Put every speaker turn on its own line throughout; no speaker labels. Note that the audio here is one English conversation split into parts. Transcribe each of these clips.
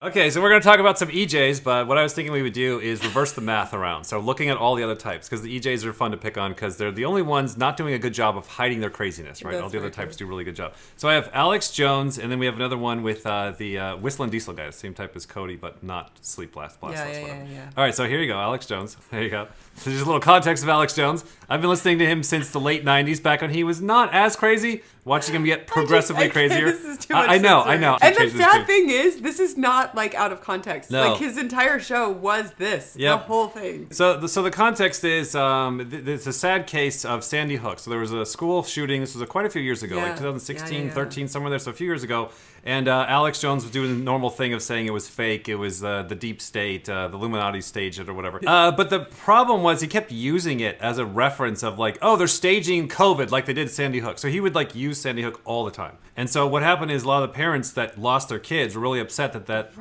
Okay, so we're going to talk about some EJs, but what I was thinking we would do is reverse the math around. So looking at all the other types, because the EJs are fun to pick on because they're the only ones not doing a good job of hiding their craziness, right? All the other types do a really good job. So I have Alex Jones, and then we have another one with the Whistling Diesel guy, the same type as Cody, but not Sleep Blast, whatever. All right, so here you go, Alex Jones. There you go. So just a little context of Alex Jones. I've been listening to him since the late 90s, back when he was not as crazy, watching him get progressively crazier.
This is too much
I know.
And the sad thing is, this is not like out of context.
No.
Like his entire show was this, the whole thing.
So the context is it's a sad case of Sandy Hook. So there was a school shooting. This was quite a few years ago, like 2016, 13, somewhere there. So a few years ago. And Alex Jones was doing the normal thing of saying it was fake. It was the deep state, the Illuminati staged it or whatever. But the problem was he kept using it as a reference of like, oh, they're staging COVID like they did Sandy Hook. So he would like use Sandy Hook all the time. And so what happened is a lot of the parents that lost their kids were really upset that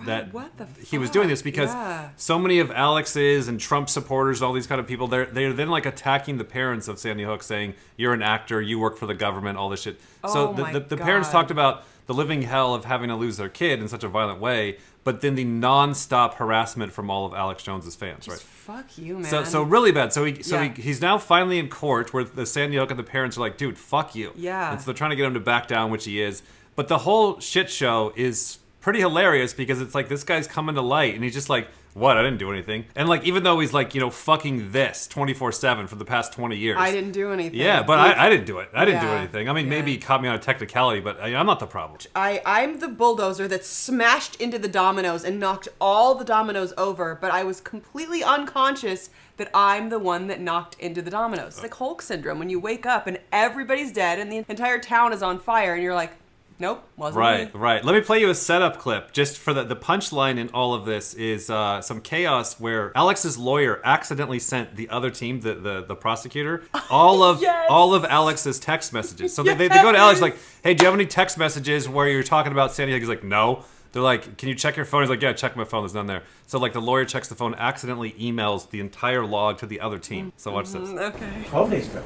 he was doing this because so many of Alex's and Trump supporters, all these kind of people, they're then like attacking the parents of Sandy Hook, saying you're an actor, you work for the government, all this shit. So the parents talked about the living hell of having to lose their kid in such a violent way, but then the non-stop harassment from all of Alex Jones's fans, right?
Fuck you, man.
So really bad. So he's now finally in court where the Sandy Hook and the parents are like, dude, fuck you.
Yeah.
And so they're trying to get him to back down, which he is. But the whole shit show is pretty hilarious because it's like this guy's coming to light and he's just like, what? I didn't do anything. And like, even though he's like, fucking this 24/7 for the past 20 years.
I didn't do anything.
Yeah, but I didn't do it. I didn't do anything. I mean, maybe he caught me on a technicality, but I'm not the problem.
I'm the bulldozer that smashed into the dominoes and knocked all the dominoes over, but I was completely unconscious that I'm the one that knocked into the dominoes. It's like Hulk syndrome when you wake up and everybody's dead and the entire town is on fire and you're like, nope, wasn't me.
Right. Let me play you a setup clip just for the punchline in all of this is some chaos where Alex's lawyer accidentally sent the other team, the prosecutor, all of Alex's text messages. So they go to Alex like, hey, do you have any text messages where you're talking about Sandy Hook? He's like, no. They're like, can you check your phone? He's like, yeah, check my phone. There's none there. So like the lawyer checks the phone, accidentally emails the entire log to the other team. So watch this.
Okay.
12 days ago,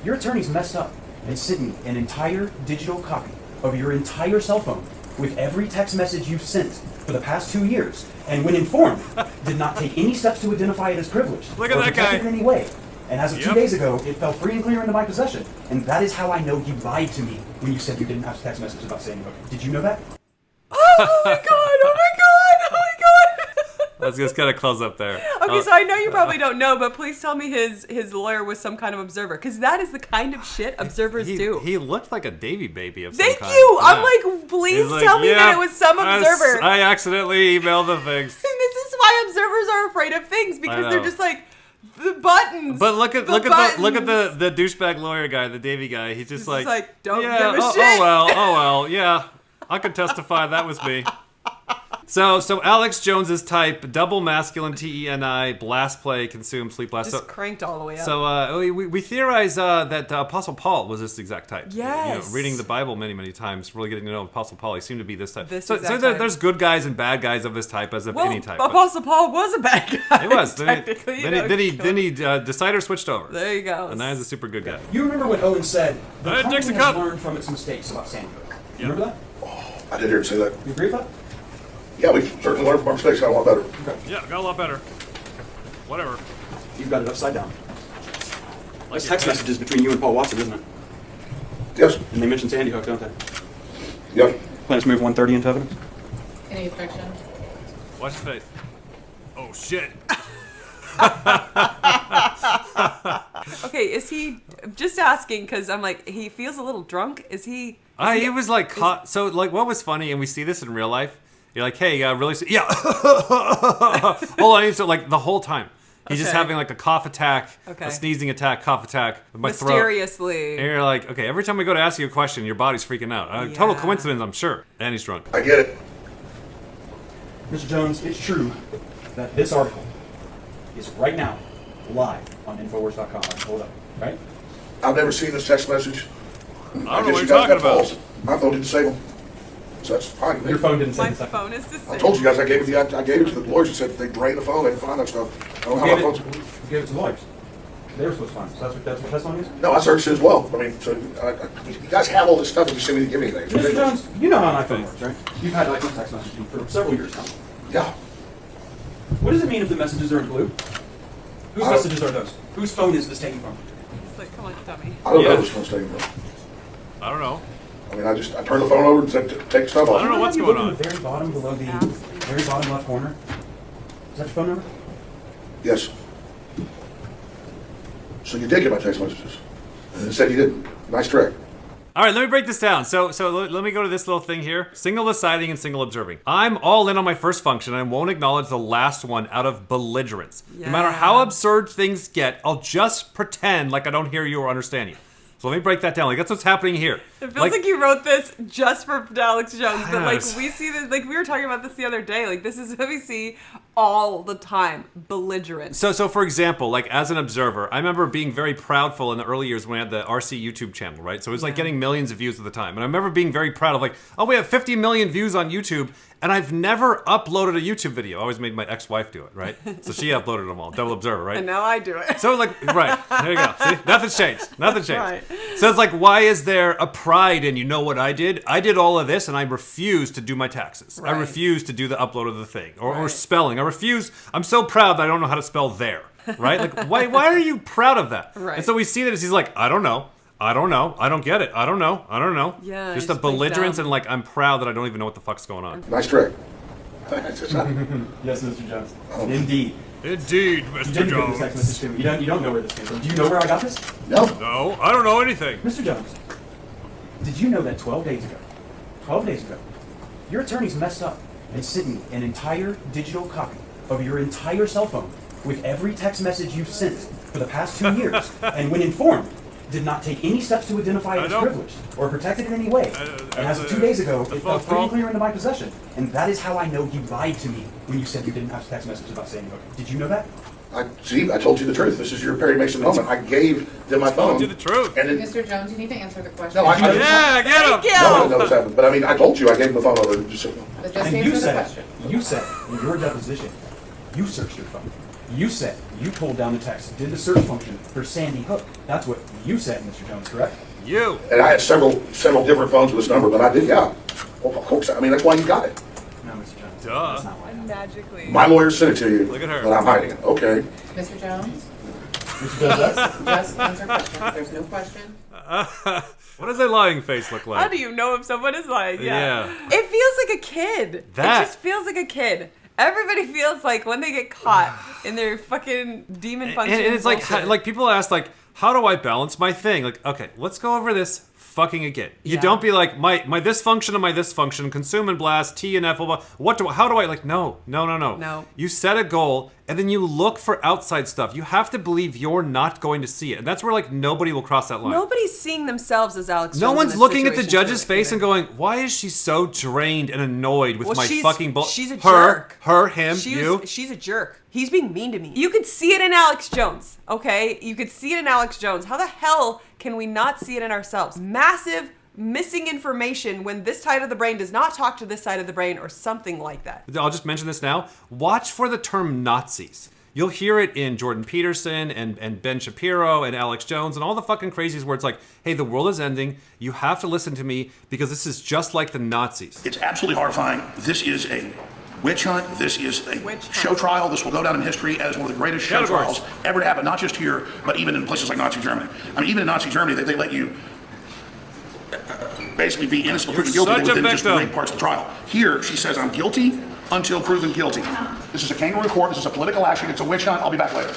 your attorneys messed up and sent me an entire digital copy of your entire cell phone with every text message you've sent for the past 2 years, and when informed, did not take any steps to identify it as privileged.
Look at that guy.
Or protect it in any way. And as of 2 days ago, it fell free and clear into my possession. And that is how I know you lied to me when you said you didn't have text messages about Sandy Hook. Did you know that?
Oh my god! Oh my god! Oh my god!
Let's just kind of close up there.
Okay, so I know you probably don't know, but please tell me his lawyer was some kind of observer, because that is the kind of shit observers do.
He looked like a Davy baby of some
Thank
kind.
you!
Yeah.
I'm like, please tell me that it was some observer.
I accidentally emailed the things.
And this is why observers are afraid of things, because they're just like, the buttons.
But look at the douchebag lawyer guy, the Davy guy. He's just like,
don't
give
a shit.
Oh well, yeah. I can testify that was me. So Alex Jones's type, double masculine, TENI, blast play, consume, sleep blast.
Just cranked all the way up.
So we theorize that Apostle Paul was this exact type.
Yes.
Reading the Bible many, many times, really getting to know Apostle Paul, he seemed to be this type. There's good guys and bad guys of this type, as of any type.
Apostle Paul was a bad guy.
He was. Then he decided or switched over.
There you go.
And now he's a super good guy.
You remember what Owen said? The company
Dixie
has
Cup.
learned from its mistakes about Sandy Hook. You remember that?
I did hear him say that.
You agree with that?
Yeah, we certainly learned from our mistakes. Got a lot better.
Okay.
Yeah, got a lot better. Whatever.
You've got it upside down. That's text messages between you and Paul Watson, isn't it?
Yes.
And they mention Sandy Hook, don't they?
Yep.
Planets move 130 into evidence?
Any objection?
Watch his face. Oh shit.
Okay, is he just asking because I'm like, he feels a little drunk? Is he?
He was like caught. So like, what was funny, and we see this in real life. You're like, hey, really? Yeah. Hold on. So like the whole time, he's just having like a cough attack, a sneezing attack, cough attack with my throat.
Mysteriously.
And you're like, okay, every time we go to ask you a question, your body's freaking out. Total coincidence, I'm sure. And he's drunk.
I get it.
Mr. Jones, it's true that this article is right now live on Infowars.com. I can pull it up, right?
I've never seen this text message.
I don't know what you're talking about.
My phone didn't save them. So that's fine.
Your phone didn't say
My
the second.
phone is the same.
I told you guys I gave it to the lawyers and said they drained the phone, they didn't find that stuff. I don't know how my phone's.
You gave it to lawyers. They were supposed to find it. So that's what testimony is?
No, I searched it as well. I mean, so you guys have all this stuff and you send me to give me anything. It's
Mr.
ridiculous.
Jones, you know how an iPhone works, right? You've had iPhone text messaging for several years now.
Yeah.
What does it mean if the messages are in blue? Whose
I don't-
messages are those? Whose phone is this taken from?
It's like, come on, dummy.
I don't
Yeah.
know which one's taking it.
I don't know.
I mean, I turned the phone over and said, take stuff off.
I don't know what's
You
going
look
on.
in the very bottom below the very bottom left corner. Is that your phone number?
Yes. So you did get my text messages. And it said you didn't. Nice trick.
All right, let me break this down. So let me go to this little thing here. Single deciding and single observing. I'm all in on my first function. I won't acknowledge the last one out of belligerence. No matter how absurd things get, I'll just pretend like I don't hear you or understand you. So let me break that down. Like, that's what's happening here.
It feels like you wrote this just for Alex Jones, but like
Yes.
we see this, like we were talking about this the other day. Like this is what we see all the time: belligerent.
So for example, like as an observer, I remember being very proudful in the early years when I had the RC YouTube channel, right? So it was like getting millions of views at the time. And I remember being very proud of like, oh, we have 50 million views on YouTube. And I've never uploaded a YouTube video. I always made my ex-wife do it, right? So she uploaded them all. Double observer, right?
And now I do it.
So like, right, there you go. See, nothing's changed. Nothing changed.
Right.
So it's like, why is there a pride in, you know what I did? I did all of this and I refuse to do my taxes. I
Right.
refuse to do the upload of the thing. Or
Right.
spelling. I refuse. I'm so proud that I don't know how to spell there, right? Like, why are you proud of that?
Right.
And so we see that as he's like, I don't know. I don't know. I don't get it. I don't know. I don't know.
Yeah,
Just
it's
a belligerence
dumb.
and like, I'm proud that I don't even know what the fuck's going on.
Nice trick.
Yes, Mr. Jones. Indeed.
Indeed,
You didn't give this text message to me. You don't know where this came from. Do you know where I got this?
No.
No, I don't know anything.
Mr. Jones, did you know that 12 days ago, your attorneys messed up and sent me an entire digital copy of your entire cell phone with every text message you've sent for the past 2 years, and when informed, did not take any steps to identify it as privileged or protect it in any way. And as of 2 days ago, it fell free and clear into my possession. And that is how I know you lied to me when you said you didn't have text messages about Sandy Hook. Did you know that?
I told you the truth. This is your Perry Mason moment. I gave them my phone.
Told you the truth.
And it,
Mr. Jones, you need to answer the question.
no, I
Yeah, get him.
Thank you.
no, I didn't know this happened. But I mean, I told you I gave them the phone over. Just so you know.
But just
And
answer
you
the
said,
question.
in your deposition, you searched your phone. You said you pulled down the text, did the search function for Sandy Hook. That's what you said, Mr. Jones, correct?
You.
And I had several different phones with this number, but I did, yeah. Well, of course, I mean, that's why you got it.
No, Mr. Jones.
Duh.
That's not why.
Magically.
My lawyer sent it to you.
Look at her.
But I'm hiding it. Okay.
Mr. Jones,
Mr. Jones,
just answer questions. There's no question.
What does a lying face look
How
like?
do you know if someone is lying?
Yeah.
It feels like a kid.
That-
It just feels like a kid. Everybody feels like when they get caught in their fucking demon function.
And it's like,
bullshit.
like people ask, like, how do I balance my thing? Like, okay, let's go over this fucking again. You
Yeah.
don't be like, my this function and my this function, consume and blast, T and F, blah, blah. How do I, like, no.
No.
You set a goal, and then you look for outside stuff. You have to believe you're not going to see it. And that's where, like, nobody will cross that line.
Nobody's seeing themselves as Alex Jones.
No
in
one's
this
looking at the
situation
judge's
either.
face and going, why is she so drained and annoyed with
Well,
my
she's-
fucking bull?
she's a
her,
jerk.
Her, him,
She's a jerk. He's being mean to me. You could see it in Alex Jones, okay? You could see it in Alex Jones. How the hell can we not see it in ourselves? Massive missing information when this side of the brain does not talk to this side of the brain or something like that.
I'll just mention this now. Watch for the term Nazis. You'll hear it in Jordan Peterson and Ben Shapiro and Alex Jones and all the fucking crazies where it's like, hey, the world is ending. You have to listen to me because this is just like the Nazis.
It's absolutely horrifying. This is a witch hunt. This is a
Witch hunt.
show trial. This will go down in history as one of the greatest show
Categories.
trials ever to happen, not just here, but even in places like Nazi Germany. I mean, even in Nazi Germany, they let you basically be innocent or proven guilty
such a
within just
victim.
great parts of the trial. Here, she says, I'm guilty until proven guilty. This is a kangaroo court. This is a political action. It's a witch hunt. I'll be back later.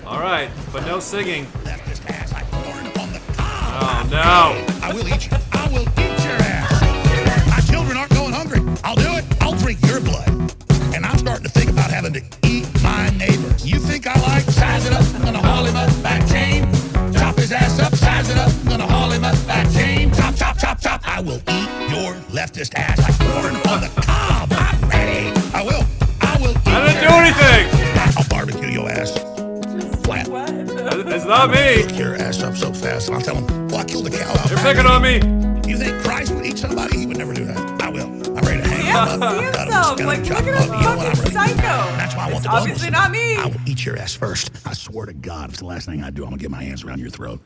All right, but no singing.
Left his ass like corn on the cob.
Oh, no.
I will eat you. I will eat your ass. My children aren't going hungry. I'll do it. I'll drink your blood. And I'm starting to think about having to eat my neighbors. You think I like size it up? I'm gonna haul him up back chain. Chop his ass up, size it up. I'm gonna haul him up back chain. Chop, chop, chop, chop. I will eat your leftist ass like corn on the cob. I'm ready. I will. I will eat
I didn't
your
do anything.
I'll barbecue your ass. Flat.
It's not me.
Cook your ass up so fast. I'll tell him, well, I killed a cow out
You're
back.
picking on me.
You think Christ would eat somebody? He would never do that. I will. I'm ready to hang him
Yeah,
up.
see
Got him
him.
gonna
Like,
drop
look at him,
you know what, I'm
fucking
ready.
psycho.
That's why I want
It's
the blood
obviously
muscle.
not me.
I will eat your ass first. I swear to God, if it's the last thing I do, I'm gonna get my hands around your throat.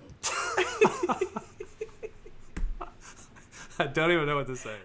I don't even know what to say.